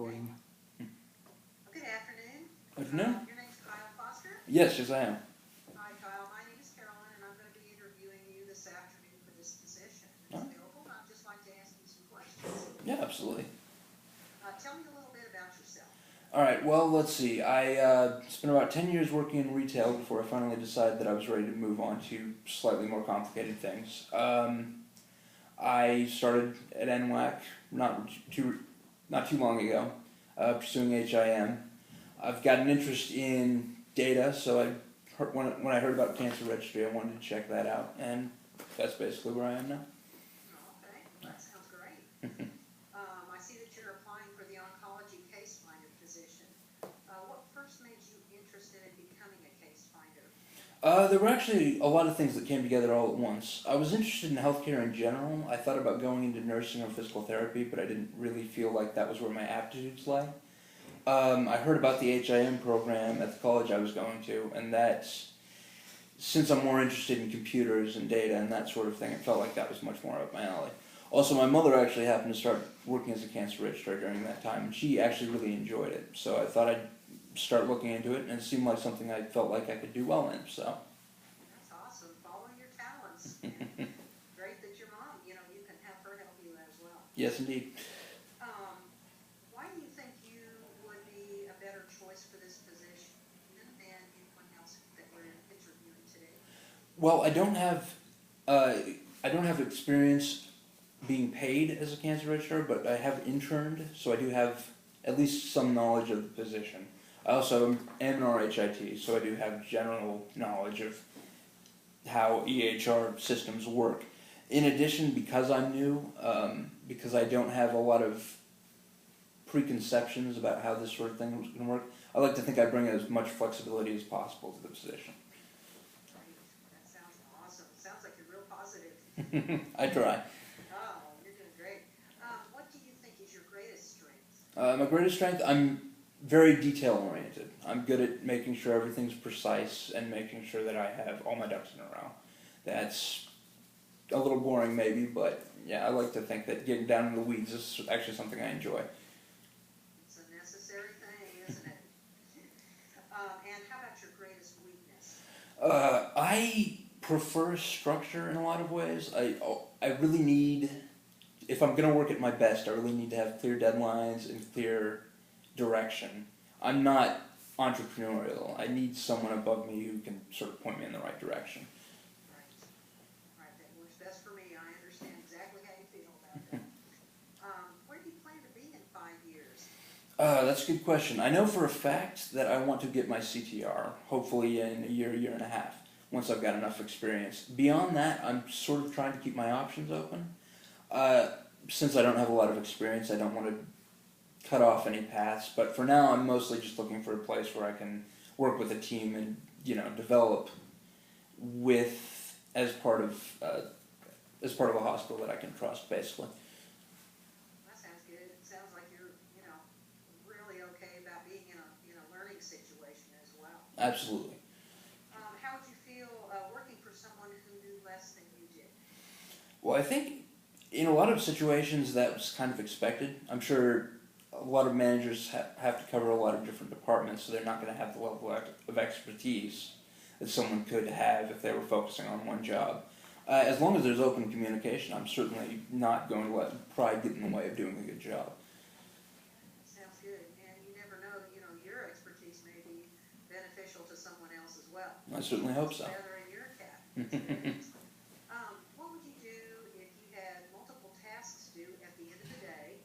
recording. Good afternoon. Afternoon? Your name's Kyle Foster? Yes, yes I am. Hi, Kyle. My name is Carolyn, and I'm going to be interviewing you this afternoon for this position. It's Oh. available. I'd just like to ask you some questions. Yeah, absolutely. Tell me a little bit about yourself. Alright, well, let's see. I spent about 10 years working in retail before I finally decided that I was ready to move on to slightly more complicated things. I started at NWAC not too long ago, pursuing HIM. I've got an interest in data, so when I heard about Cancer Registry, I wanted to check that out, and that's basically where I am now. Okay, that sounds great. I see that you're applying for the oncology case finder position. What first made you interested in becoming a case finder? There were actually a lot of things that came together all at once. I was interested in healthcare in general. I thought about going into nursing or physical therapy, but I didn't really feel like that was where my aptitudes lay. I heard about the HIM program at the college I was going to, and since I'm more interested in computers and data and that sort of thing, it felt like that was much more up my alley. Also, my mother actually happened to start working as a cancer registrar during that time, and she actually really enjoyed it. So I thought I'd start looking into it, and it seemed like something I felt like I could do well in. So. That's awesome. Follow your talents. And great that your mom, you can have her help you as well. Yes, indeed. Why do you think you would be a better choice for this position than anyone else that we're interviewing today? Well, I don't have experience being paid as a cancer registrar, but I have interned, so I do have at least some knowledge of the position. I also am an RHIT, so I do have general knowledge of how EHR systems work. In addition, because I'm new, because I don't have a lot of preconceptions about how this sort of thing was going to work, I like to think I bring as much flexibility as possible to the position. Great. That sounds awesome. Sounds like you're real positive. I try. Oh, you're doing great. What do you think is your greatest strength? My greatest strength, I'm very detail-oriented. I'm good at making sure everything's precise and making sure that I have all my ducks in a row. That's a little boring maybe, but yeah, I like to think that getting down in the weeds is actually something I enjoy. It's a necessary thing, isn't it? And how about your greatest weakness? I prefer structure in a lot of ways. I really need, if I'm going to work at my best, I really need to have clear deadlines and clear direction. I'm not entrepreneurial. I need someone above me who can sort of point me in the right direction. Right, that works best for me. I understand exactly how you feel about that. Where do you plan to be in 5 years? That's a good question. I know for a fact that I want to get my CTR, hopefully in a year and a half, once I've got enough experience. Beyond that, I'm sort of trying to keep my options open. Since I don't have a lot of experience, I don't want to cut off any paths, but for now I'm mostly just looking for a place where I can work with a team and, develop as part of a hospital that I can trust, basically. That sounds good. It sounds like you're, really okay about being in a learning situation as well. Absolutely. How would you feel working for someone who knew less than you did? Well, I think in a lot of situations that was kind of expected. I'm sure a lot of managers have to cover a lot of different departments, so they're not going to have the level of expertise that someone could have if they were focusing on one job. As long as there's open communication, I'm certainly not going to let pride get in the way of doing a good job. Sounds good. And you never know, your expertise may be beneficial to someone else as well. I certainly hope so. Feather in your cap. What would you do if you had multiple tasks to do at the end of the day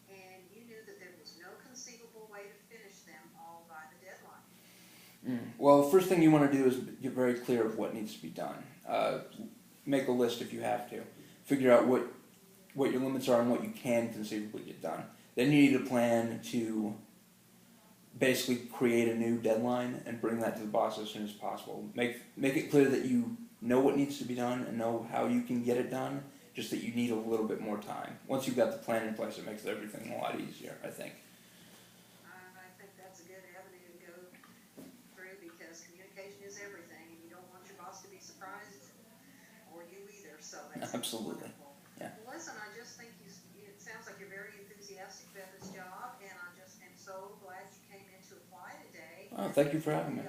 and you knew that there was no conceivable way to finish them all by the deadline? Well, the first thing you want to do is get very clear of what needs to be done. Make a list if you have to. Figure out what your limits are and what you can conceivably get done. Then you need a plan to basically create a new deadline and bring that to the boss as soon as possible. Make it clear that you know what needs to be done and know how you can get it done, just that you need a little bit more time. Once you've got the plan in place, it makes everything a lot easier, I think. I think that's a good avenue to go through because communication is everything and you don't want your boss to be surprised or you either, so that's Absolutely. wonderful. Yeah. Well, listen, I just think it sounds like you're very enthusiastic about this job, and I Oh, thank you for having me.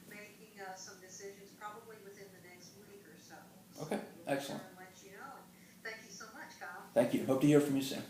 Making some decisions probably within the next week or so. Okay, We'll excellent. let you know. Thank you so much, Kyle. Thank you. Hope to hear from you soon.